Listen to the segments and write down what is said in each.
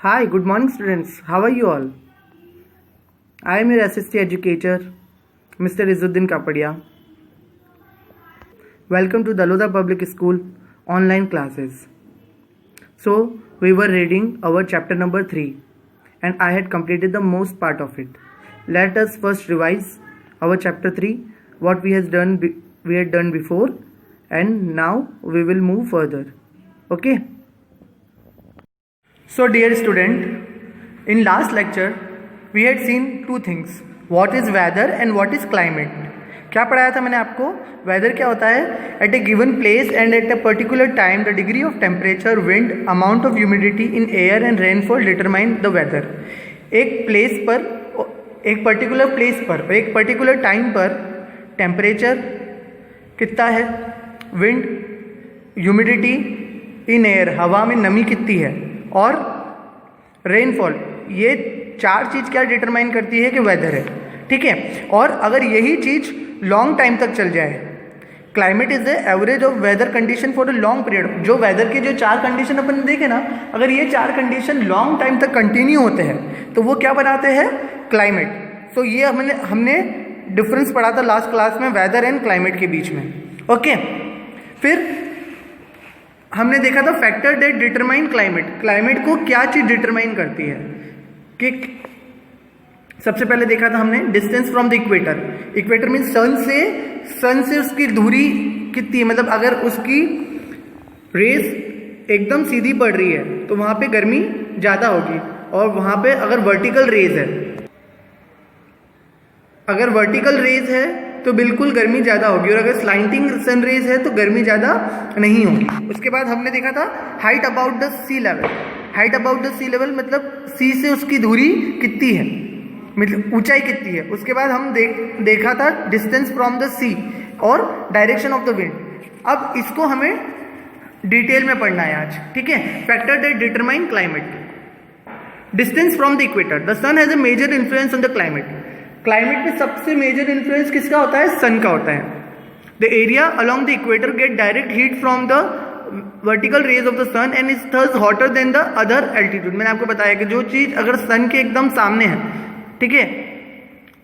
Hi, good morning students. How are you all? I am your assistant educator, Mr. Izzuddin Kapadia. Welcome to Daloda Public School online classes. So, we were reading our chapter number 3 and I had completed the most part of it. Let us first revise our chapter 3, what we had done before, and now we will move further. Okay? So dear student, in last lecture we had seen two things, what is weather and what is climate. क्या पढ़ाया था मैंने आपको? Weather क्या होता है? At a given place and at a particular time the degree of temperature, wind, amount of humidity in air and rainfall determine the weather. एक प्लेस पर, एक पर्टिकुलर प्लेस पर, एक पर्टिकुलर टाइम पर टेम्परेचर कितना है, विंड, ह्यूमिडिटी इन एयर, हवा में नमी कितनी है, और रेनफॉल, ये चार चीज़ क्या डिटरमाइन करती है कि वेदर है. ठीक है. और अगर यही चीज़ लॉन्ग टाइम तक चल जाए, climate is the average of weather condition for a long period. जो वेदर के जो चार कंडीशन अपन देखे ना, अगर ये चार कंडीशन लॉन्ग टाइम तक कंटिन्यू होते हैं तो वो क्या बनाते हैं? क्लाइमेट. तो ये हमने डिफरेंस पढ़ा था लास्ट क्लास में वेदर एंड क्लाइमेट के बीच में. ओके. फिर हमने देखा था factor that determine climate. Climate को क्या चीज़ डिटरमाइन करती है कि सबसे पहले देखा था हमने distance from the equator. Equator means sun से उसकी दूरी कितनी है, मतलब अगर उसकी रेस एकदम सीधी पड़ रही है तो वहाँ पे गर्मी ज़्यादा होगी, और वहाँ पे अगर वर्टिकल रेज है, अगर वर्टिकल रेज है तो बिल्कुल गर्मी ज़्यादा होगी, और अगर स्लाइंटिंग सन रेज है तो गर्मी ज़्यादा नहीं होगी. उसके बाद हमने देखा था height about the sea level. Height about the sea level मतलब सी से उसकी दूरी कितनी है, मतलब ऊंचाई कितनी है. उसके बाद हम देखा था डिस्टेंस फ्रॉम द सी और डायरेक्शन ऑफ द विंड. अब इसको हमें डिटेल में पढ़ना है आज. ठीक है. Factor that determine climate. Distance from the equator. The sun has a major influence on the climate. Climate में सबसे मेजर इन्फ्लुएंस किसका होता है? सन का होता है. The area along the equator get direct heat from the vertical rays of the sun and is thus hotter than the other altitude. मैंने आपको बताया कि जो चीज़ अगर सन के एकदम सामने है, ठीक है,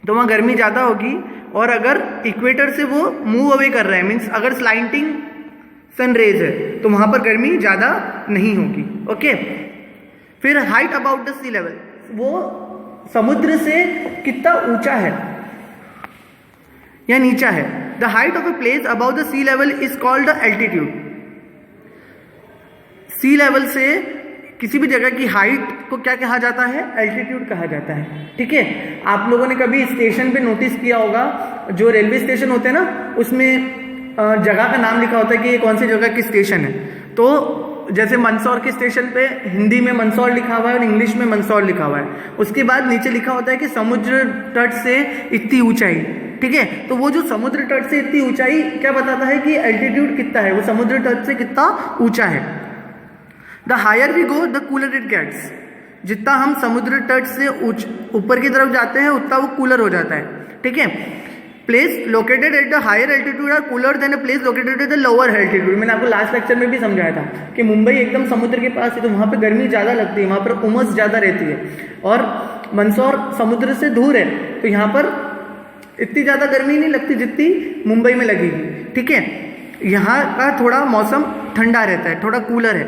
तो वहाँ गर्मी ज़्यादा होगी, और अगर इक्वेटर से वो मूव अवे कर रहा है, मीन्स अगर स्लाइंटिंग सन रेज है तो वहाँ पर गर्मी ज़्यादा नहीं होगी. ओके. फिर height about the sea level, वो समुद्र से कितना ऊंचा है या नीचा है. The height of a place about the sea level is called the altitude. Sea level से किसी भी जगह की हाइट को क्या कहा जाता है? एल्टीट्यूड कहा जाता है. ठीक है. आप लोगों ने कभी स्टेशन पे नोटिस किया होगा, जो रेलवे स्टेशन होते हैं ना, उसमें जगह का नाम लिखा होता है कि ये कौन सी जगह की स्टेशन है. तो जैसे मंदसौर के स्टेशन पे हिंदी में मंदसौर लिखा हुआ है और इंग्लिश में मंदसौर लिखा हुआ है. उसके बाद नीचे लिखा होता है कि समुद्र तट से इतनी ऊंचाई. ठीक है. तो वो जो समुद्र तट से इतनी ऊंचाई क्या बताता है कि एल्टीट्यूड कितना है, वो समुद्र तट से कितना ऊंचा है. The higher we go the cooler it gets. जितना हम समुद्र तट से ऊपर की तरफ जाते हैं उतना वो कूलर हो जाता है. ठीक है. Place located at the higher altitude are cooler than a place located at the lower altitude. मैंने आपको लास्ट लेक्चर में भी समझाया था कि मुंबई एकदम समुद्र के पास है तो वहाँ पे गर्मी ज़्यादा लगती है, वहाँ पर उमस ज़्यादा रहती है, और मंदसौर समुद्र से दूर है तो यहाँ पर इतनी ज़्यादा गर्मी नहीं लगती जितनी मुंबई में लगेगी. ठीक है. यहाँ का थोड़ा मौसम ठंडा रहता है, थोड़ा कूलर है.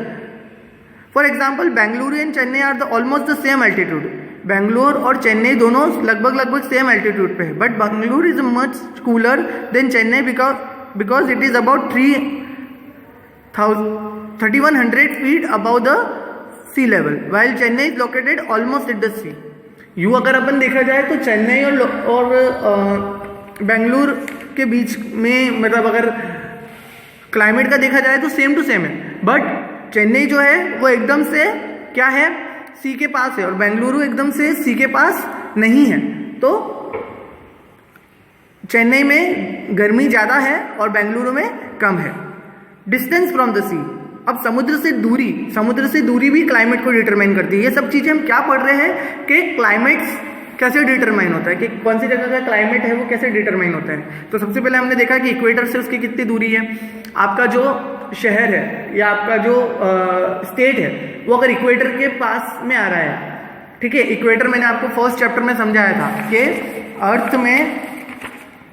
For example Bengaluru and Chennai are the almost the same altitude. Bangalore और चेन्नई दोनों लगभग सेम एल्टीट्यूड पे है, but Bengaluru is much cooler than Chennai because it is about 3100 feet above the sea level, while Chennai is located almost at the sea. यूँ अगर अपन देखा जाए तो चेन्नई और बेंगलुरु के बीच में, मतलब अगर क्लाइमेट का देखा जाए तो सेम टू सेम है, बट चेन्नई जो है वो एकदम से क्या है? सी के पास है, और बेंगलुरु एकदम से सी के पास नहीं है. तो चेन्नई में गर्मी ज़्यादा है और बेंगलुरु में कम है. डिस्टेंस फ्रॉम द सी. अब समुद्र से दूरी भी क्लाइमेट को डिटरमाइन करती है. ये सब चीज़ें हम क्या पढ़ रहे हैं कि क्लाइमेट्स कैसे डिटरमाइन होता है, कि कौन सी जगह का क्लाइमेट है वो कैसे डिटरमाइन होता है. तो सबसे पहले हमने देखा कि इक्वेटर से उसकी कितनी दूरी है. आपका जो शहर है या आपका जो स्टेट है वो अगर इक्वेटर के पास में आ रहा है, ठीक है, इक्वेटर मैंने आपको फर्स्ट चैप्टर में समझाया था कि अर्थ में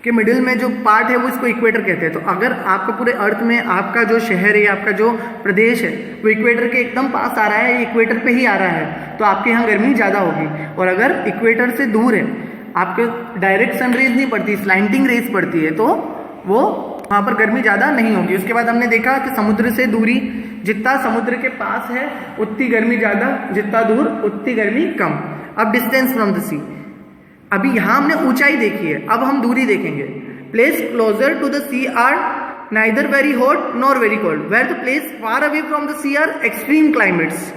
के मिडिल में जो पार्ट है वो इसको इक्वेटर कहते हैं। तो अगर आपका पूरे अर्थ में आपका जो शहर है या आपका जो प्रदेश है वो इक्वेटर के एकदम पास आ रहा है, इक्वेटर पे ही आ रहा है, तो आपके यहाँ गर्मी ज़्यादा होगी। और अगर इक्वेटर से दूर है, आपके डायरेक्ट सन रेज नहीं पड़ती, स्लाइंटिंग रेज पड़ती है, तो वो वहाँ पर गर्मी ज़्यादा नहीं होगी। उसके बाद हमने देखा कि समुद्र से दूरी, जितना समुद्र के पास है उतनी गर्मी ज़्यादा, जितना दूर उतनी गर्मी कम। अब डिस्टेंस फ्रॉम द सी, अभी यहाँ हमने ऊंचाई देखी है, अब हम दूरी देखेंगे। Place closer to the sea are neither very hot nor very cold, where the place far away from the sea are extreme climates.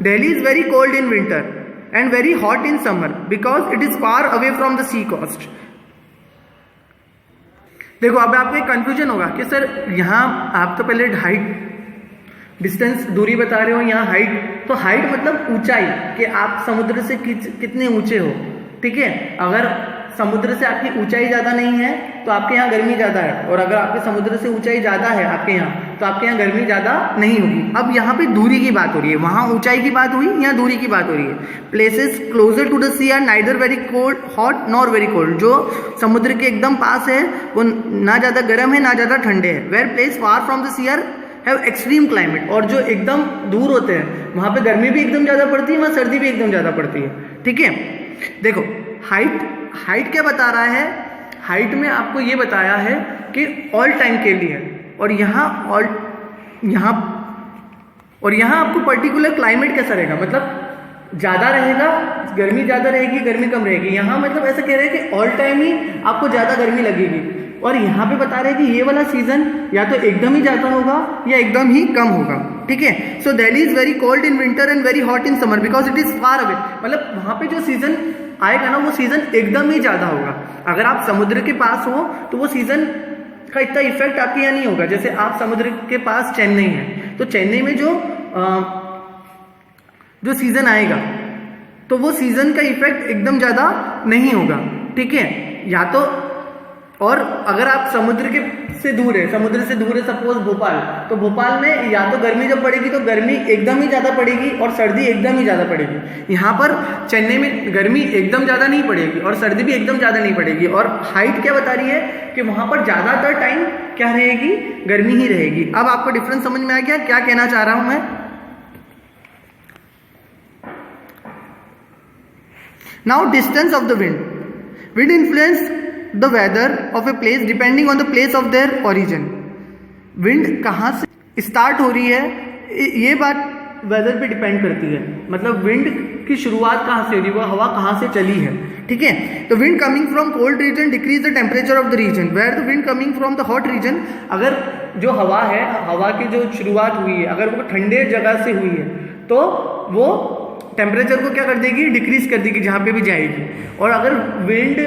Delhi is very cold in winter and very hot in summer because it is far away from the sea coast. देखो अब आपको एक confusion होगा कि sir यहाँ आप तो पहले हाइट डिस्टेंस दूरी बता रहे हो, यहाँ हाइट, तो हाइट मतलब ऊंचाई, कि आप समुद्र से कितने ऊंचे हो, ठीक है। अगर समुद्र से आपकी ऊंचाई ज़्यादा नहीं है तो आपके यहाँ गर्मी ज़्यादा है, और अगर आपके समुद्र से ऊंचाई ज़्यादा है आपके यहाँ तो आपके यहाँ गर्मी ज़्यादा नहीं होगी। अब यहाँ पे दूरी की बात हो रही है, वहाँ ऊंचाई की बात हुई, यहाँ दूरी की बात हो रही है। Places closer to the sea are neither very cold hot nor very cold, जो समुद्र के एकदम पास है वो ना ज़्यादा गर्म है ना ज़्यादा ठंडे है। Where place far from the sea are have extreme climate, और जो एकदम दूर होते हैं वहाँ पे गर्मी भी एकदम ज़्यादा पड़ती है, वहाँ सर्दी भी एकदम ज़्यादा पड़ती है, ठीक है। देखो हाइट क्या बता रहा है, हाइट में आपको ये बताया है कि ऑल टाइम के लिए, और यहाँ आपको पर्टिकुलर क्लाइमेट कैसा रहेगा, मतलब ज़्यादा रहेगा, गर्मी ज़्यादा रहेगी, गर्मी कम रहेगी। यहाँ मतलब ऐसा कह रहे हैं कि ऑल टाइम ही आपको ज़्यादा गर्मी लगेगी, और यहाँ पे बता रहे हैं कि ये वाला सीजन या तो एकदम ही ज़्यादा होगा या एकदम ही कम होगा, ठीक है। So Delhi is very cold in winter and very hot in summer because it is far away, मतलब वहाँ पे जो सीजन आएगा ना वो सीजन एकदम ही ज़्यादा होगा। अगर आप समुद्र के पास हो तो वो सीजन का इतना इफेक्ट आपके यहाँ नहीं होगा। जैसे आप समुद्र के पास चेन्नई है, तो चेन्नई में जो सीजन आएगा तो वो सीजन का इफेक्ट एकदम ज़्यादा नहीं होगा, ठीक है। या तो और अगर आप समुद्र से दूर है सपोज भोपाल, तो भोपाल में या तो गर्मी जब पड़ेगी तो गर्मी एकदम ही ज़्यादा पड़ेगी और सर्दी एकदम ही ज़्यादा पड़ेगी। यहाँ पर चेन्नई में गर्मी एकदम ज़्यादा नहीं पड़ेगी और सर्दी भी एकदम ज़्यादा नहीं पड़ेगी। और हाइट क्या बता रही है कि वहाँ पर ज़्यादातर टाइम क्या रहेगी, गर्मी ही रहेगी। अब आपको डिफरेंस समझ में आ गया क्या कहना चाह रहा हूँ मैं। Now distance of the wind influence the weather of a place depending on the place of their origin। Wind कहाँ से स्टार्ट हो रही है ये बात वेदर पे डिपेंड करती है, मतलब विंड की शुरुआत कहाँ से हो रही है, वो हवा कहाँ से चली है, ठीक है। तो wind coming from cold region decrease the temperature of the region, where the wind coming from the hot region, अगर जो हवा है, हवा की जो शुरुआत हुई है अगर वो ठंडे जगह से हुई है तो वो टेम्परेचर को क्या कर देगी, डिक्रीज कर देगी जहाँ पे भी जाएगी। और अगर विंड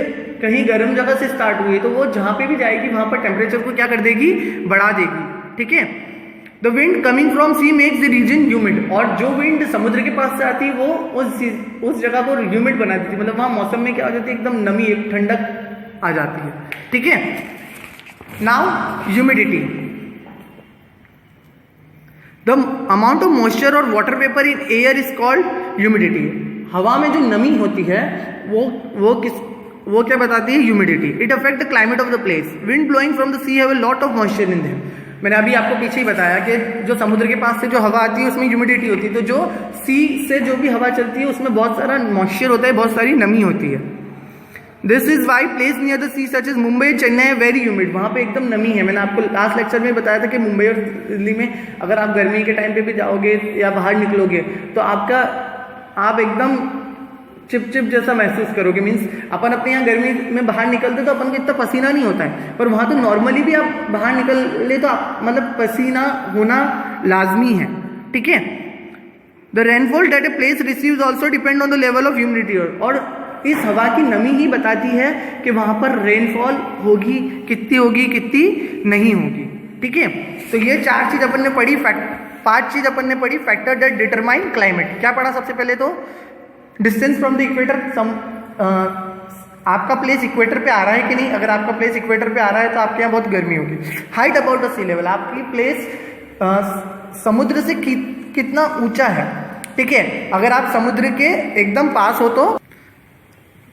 कहीं गर्म जगह से स्टार्ट हुई तो वो जहाँ पे भी जाएगी वहाँ पर टेम्परेचर को क्या कर देगी, बढ़ा देगी, ठीक है। The wind coming from sea makes the region humid, और जो विंड समुद्र के पास से आती है वो उस जगह को ह्यूमिड बना देती है, मतलब वहाँ मौसम में क्या हो जाती है, एकदम नमी, एक ठंडक आ जाती है, ठीक है। Now humidity, the amount of moisture और water vapour in air is called humidity. हवा में जो नमी होती है वो क्या बताती है, humidity. It affect the climate of the place. Wind blowing from the sea have a lot of moisture in them. मैंने अभी आपको पीछे ही बताया कि जो समुद्र के पास से जो हवा आती है उसमें ह्यूमिडिटी होती है, तो जो सी से जो भी हवा चलती है उसमें बहुत सारा मॉइस्चर होता है, बहुत सारी नमी होती है। This is why place near the sea such as Mumbai, Chennai very humid, वहाँ पे एकदम नमी है। मैंने आपको लास्ट लेक्चर में बताया था कि मुंबई और दिल्ली में अगर आप गर्मी के टाइम पे भी जाओगे या बाहर निकलोगे तो आप एकदम चिपचिप जैसा महसूस करोगे। मीन्स अपन अपने यहाँ गर्मी में बाहर निकलते तो अपन को इतना पसीना नहीं होता है, पर वहाँ तो नॉर्मली भी आप बाहर निकले तो मतलब पसीना होना लाजमी है, ठीक है। The rainfall that a place receives also depend on the level of humidity, और इस हवा की नमी ही बताती है कि वहाँ पर रेनफॉल होगी, कितनी नहीं होगी, ठीक है। तो ये चार चीज अपन ने पढ़ी, पांच चीज अपन ने पढ़ी फैक्टर दैट डिटरमाइन क्लाइमेट। क्या पढ़ा सबसे पहले तो डिस्टेंस फ्रॉम द इक्वेटर, आपका प्लेस इक्वेटर पे आ रहा है कि नहीं, अगर आपका प्लेस इक्वेटर पे आ रहा है तो आपके यहाँ बहुत गर्मी होगी। Height about the sea level, आपकी प्लेस समुद्र से कितना ऊंचा है, ठीक है। अगर आप समुद्र के एकदम पास हो तो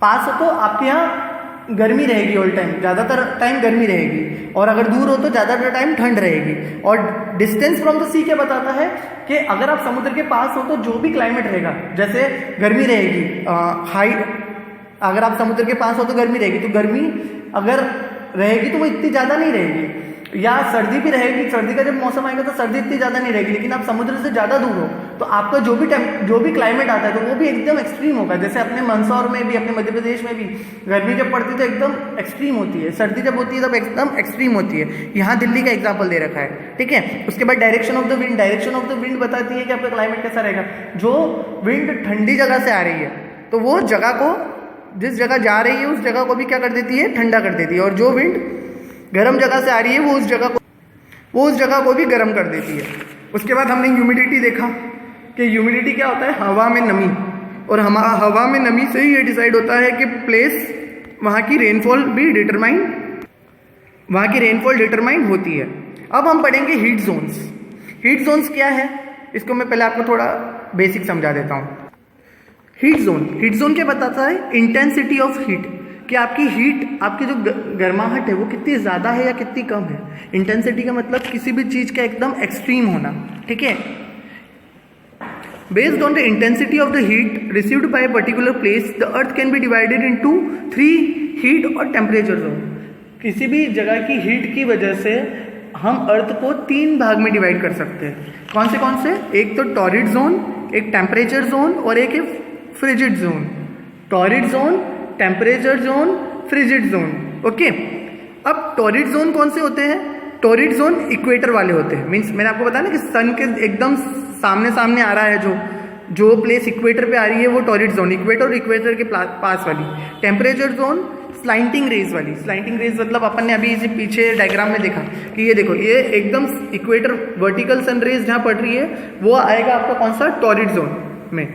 आपके यहाँ गर्मी रहेगी, ऑल टाइम, ज़्यादातर टाइम गर्मी रहेगी, और अगर दूर हो तो ज़्यादातर टाइम ठंड रहेगी। और डिस्टेंस फ्रॉम द सी क्या बताता है कि अगर आप समुद्र के पास हो तो जो भी क्लाइमेट रहेगा, जैसे गर्मी रहेगी, अगर आप समुद्र के पास हो तो गर्मी रहेगी, तो गर्मी अगर रहेगी तो वो इतनी ज़्यादा नहीं रहेगी, या सर्दी भी रहेगी, सर्दी का जब मौसम आएगा तो सर्दी इतनी ज़्यादा नहीं रहेगी। लेकिन आप समुद्र से ज़्यादा दूर हो तो आपका जो भी क्लाइमेट आता है तो वो भी एकदम एक्सट्रीम होगा। जैसे अपने मंदसौर में भी, अपने मध्य प्रदेश में भी गर्मी जब पड़ती है तो एकदम एक्सट्रीम होती है, सर्दी जब होती है तब एकदम एक्सट्रीम होती है। यहाँ दिल्ली का एग्जाम्पल दे रखा है, ठीक है। उसके बाद direction of the wind, direction of the wind बताती है कि आपका क्लाइमेट कैसा रहेगा। जो विंड ठंडी जगह से आ रही है तो वो जगह को, जिस जगह जा रही है उस जगह को भी क्या कर देती है, ठंडा कर देती है, और जो विंड गर्म जगह से आ रही है वो उस जगह को भी गर्म कर देती है। उसके बाद हमने ह्यूमिडिटी देखा कि ह्यूमिडिटी क्या होता है, हवा में नमी, और हवा में नमी से ही ये डिसाइड होता है कि प्लेस, वहाँ की रेनफॉल डिटरमाइन होती है। अब हम पढ़ेंगे हीट जोन्स। हीट जोन्स क्या है, इसको मैं पहले आपको थोड़ा बेसिक समझा देता हूँ। हीट जोन क्या बताता है, इंटेंसिटी ऑफ हीट, कि आपकी हीट, आपकी जो गर्माहट है वो कितनी ज़्यादा है या कितनी कम है। इंटेंसिटी का मतलब किसी भी चीज़ का एकदम एक्सट्रीम होना, ठीक है। Based on the intensity of the heat received by a particular place, the earth can be divided into 3 heat और टेम्परेचर जोन। किसी भी जगह की हीट की वजह से हम अर्थ को 3 भाग में डिवाइड कर सकते हैं। कौन से? एक तो टॉरिड जोन, एक टेम्परेचर जोन, और एक है frigid zone. Torrid zone, temperature zone, frigid zone, okay. अब टॉरिड जोन कौन से होते हैं? टॉरिड जोन इक्वेटर वाले होते हैं। मीन्स मैंने आपको बताया ना कि सन के एकदम सामने आ रहा है, जो प्लेस इक्वेटर पे आ रही है वो टॉरिड जोन, इक्वेटर और इक्वेटर के पास वाली। टेम्परेचर जोन स्लाइंटिंग रेज वाली। स्लाइंटिंग रेज मतलब अपन ने अभी इसे पीछे डायग्राम में देखा कि ये देखो, ये एकदम इक्वेटर वर्टिकल सन रेज जहाँ पड़ रही है वो आएगा आपका कौन सा, टॉरिड जोन में,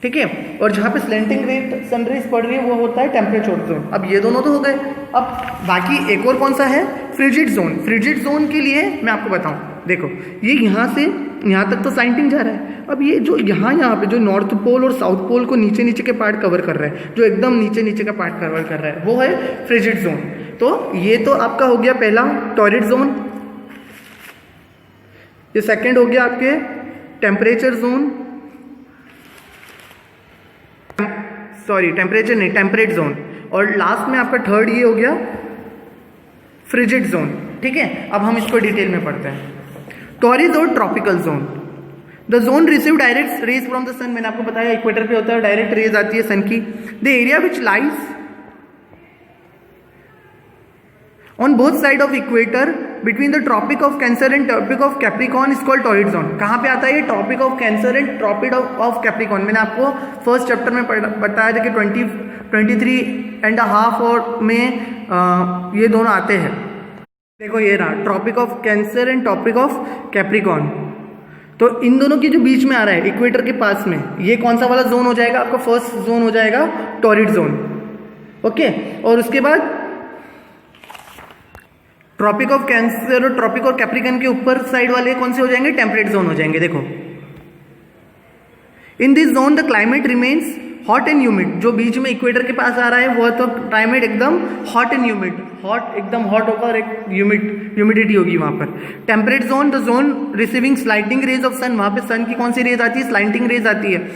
ठीक है। और जहाँ पे स्लैंटिंग सनरेज पड़ रही है वो होता है टेम्परेचर जोन। अब ये दोनों तो हो गए। अब बाकी एक और कौन सा है, फ्रिजिड जोन। फ्रिजिड जोन के लिए मैं आपको बताऊं, देखो ये यहाँ से यहाँ तक तो स्लैंटिंग जा रहा है। अब ये जो यहाँ पे जो नॉर्थ पोल और साउथ पोल को नीचे के पार्ट कवर कर रहा है, जो एकदम नीचे का पार्ट कवर कर रहा है वो है फ्रिजिड जोन। तो ये तो आपका हो गया पहला टॉरिड जोन। ये सेकेंड हो गया आपके टेम्परेचर जोन, टेम्परेचर नहीं, टेम्परेट जोन। और लास्ट में आपका थर्ड ये हो गया फ्रिजिड जोन, ठीक है। अब हम इसको डिटेल में पढ़ते हैं। टॉरिड और tropical zone, the zone receive direct rays from the sun. मैंने आपको बताया इक्वेटर पे होता है, डायरेक्ट रेज आती है सन की। The area which lies on both side of equator between the Tropic of Cancer and Tropic of Capricorn is called torrid zone. कहाँ पे आता है ये, Tropic of Cancer and Tropic of Capricorn. मैंने आपको फर्स्ट चैप्टर में बताया था कि 23.5 और में ये दोनों आते हैं। देखो ये रहा Tropic of Cancer and Tropic of Capricorn. तो इन दोनों के जो बीच में आ रहा है इक्वेटर के पास में, ये कौन सा वाला जोन हो जाएगा आपका, फर्स्ट जोन हो जाएगा टॉरिड जोन, ओके। और उसके बाद ट्रॉपिक ऑफ कैंसर और ट्रॉपिक और कैप्रिकॉन के ऊपर साइड वाले कौन से हो जाएंगे, टेम्परेट जोन हो जाएंगे। देखो in this zone the climate remains hot and humid. जो बीच में इक्वेटर के पास आ रहा है वो तो क्लाइमेट एकदम हॉट एंड ह्यूमिड, एकदम हॉट होगा और एक ह्यूमिडिटी होगी वहां पर। Temperate zone, the zone receiving slighting rays of sun. वहां पे सन की कौन सी रेज आती है, स्लाइटिंग रेज आती है।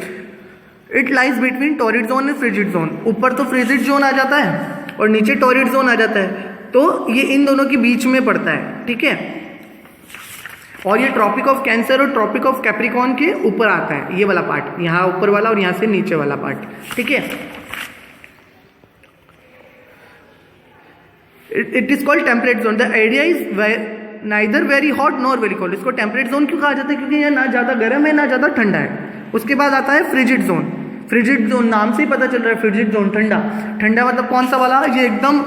It lies between torrid zone and frigid zone. ऊपर तो फ्रिजिड जोन आ जाता है और नीचे टॉरिड जोन आ जाता है, तो ये इन दोनों के बीच में पड़ता है, ठीक है। और ये ट्रॉपिक ऑफ कैंसर और ट्रॉपिक ऑफ कैप्रिकॉन के ऊपर आता है, ये वाला पार्ट, यहाँ ऊपर वाला और यहाँ से नीचे वाला पार्ट, ठीक है। It is called temperate zone. The area is neither very hot nor very cold. इसको टेम्परेट जोन क्यों कहा जाता है, क्योंकि ये ना ज्यादा गर्म है ना ज्यादा ठंडा है। उसके बाद आता है फ्रिजिड जोन। फ्रिजिड जोन नाम से ही पता चल रहा है, फ्रिजिड जोन ठंडा। ठंडा मतलब कौन सा वाला, ये एकदम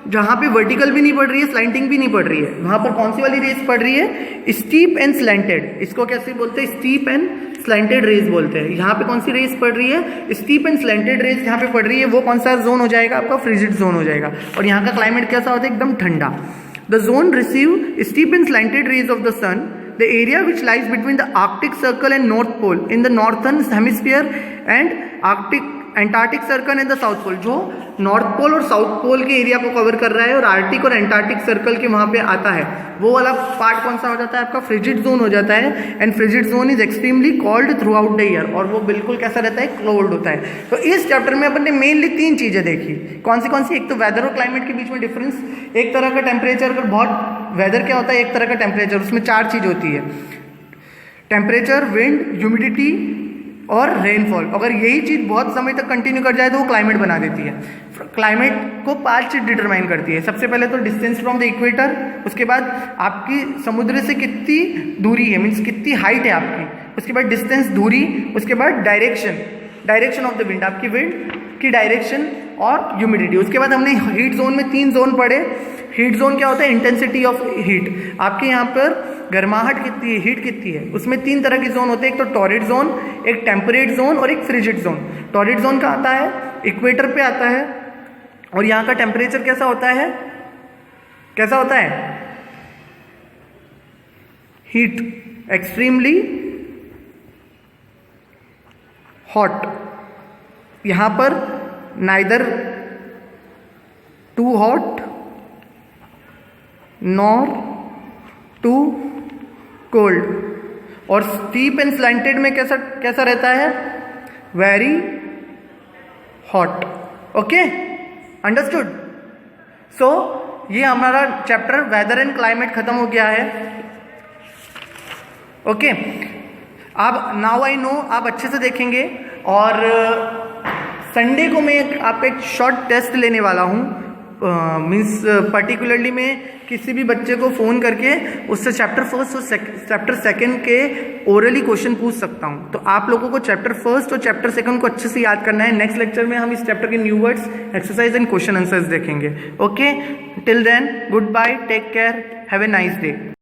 जहाँ पे वर्टिकल भी नहीं पड़ रही है, स्लैंटिंग भी नहीं पड़ रही है, वहां पर कौन सी वाली रेज पड़ रही है, स्टीप एंड स्लैंटेड। इसको कैसे बोलते हैं, स्टीप एंड स्लैंटेड रेज बोलते हैं। यहाँ पे कौन सी रेज पड़ रही है, स्टीप एंड स्लैंटेड रेज यहाँ पे पड़ रही है, वो कौन सा जोन हो जाएगा आपका, फ्रिजिड जोन हो जाएगा। और यहाँ का क्लाइमेट कैसा होता है, एकदम ठंडा। The zone receive steep and slanted rays of the sun the area which lies between the Arctic Circle and North Pole in the northern hemisphere and Arctic Antarctic Circle and the South Pole, जो North पोल और south pole के area को cover कर रहा है और Arctic और Antarctic circle के वहाँ पे आता है, वो वाला पार्ट कौन सा हो जाता है आपका? फ्रिजिड जोन हो जाता है। And frigid zone is extremely cold through out the year, और वो बिल्कुल कैसा रहता है? कोल्ड होता है। तो इस चैप्टर में अपन ने मेनली 3 चीज़ें देखी। कौन सी? एक तो वेदर और क्लाइमेट के बीच में डिफरेंस, एक तरह का टेम्परेचर, अगर बहुत वेदर क्या होता है, एक तरह का टेम्परेचर, उसमें 4 चीज़ होती है, टेम्परेचर, विंड, ह्यूमिडिटी और रेनफॉल। अगर यही चीज़ बहुत समय तक कंटिन्यू कर जाए तो वो क्लाइमेट बना देती है। क्लाइमेट को 5 चीज़ डिटरमाइन करती है। सबसे पहले तो डिस्टेंस फ्रॉम द इक्वेटर, उसके बाद आपकी समुद्र से कितनी दूरी है, मीन्स कितनी हाइट है आपकी, उसके बाद डिस्टेंस, दूरी, उसके बाद डायरेक्शन ऑफ द विंड, आपकी विंड की डायरेक्शन और ह्यूमिडिटी। उसके बाद हमने हीट जोन में 3 जोन पढ़े। हीट जोन क्या होता है? इंटेंसिटी ऑफ हीट, आपके यहाँ पर गर्माहट कितनी है, हीट कितनी है। उसमें 3 तरह के जोन होते हैं, एक तो टॉरिड जोन, एक टेम्परेट जोन और एक फ्रिजिड जोन। टॉरिड जोन का आता है इक्वेटर पे आता है, और यहाँ का टेम्परेचर कैसा होता है? Heat, extremely hot. यहाँ पर neither too hot nor too cold. और स्टीप एंड स्लैंटेड में कैसा रहता है? Very hot. Okay, understood? So ये हमारा चैप्टर वेदर एंड क्लाइमेट खत्म हो गया है। ओके, अब नाउ आई नो आप अच्छे से देखेंगे, और संडे को मैं आपका एक शॉर्ट टेस्ट लेने वाला हूँ। मीन्स पर्टिकुलरली मैं किसी भी बच्चे को फ़ोन करके उससे चैप्टर 1 और चैप्टर 2 के ओरली क्वेश्चन पूछ सकता हूँ। तो आप लोगों को चैप्टर 1 और चैप्टर 2 को अच्छे से याद करना है। नेक्स्ट लेक्चर में हम इस चैप्टर के new words, exercise and question answers देखेंगे। Okay, till then goodbye, take care, have a nice day.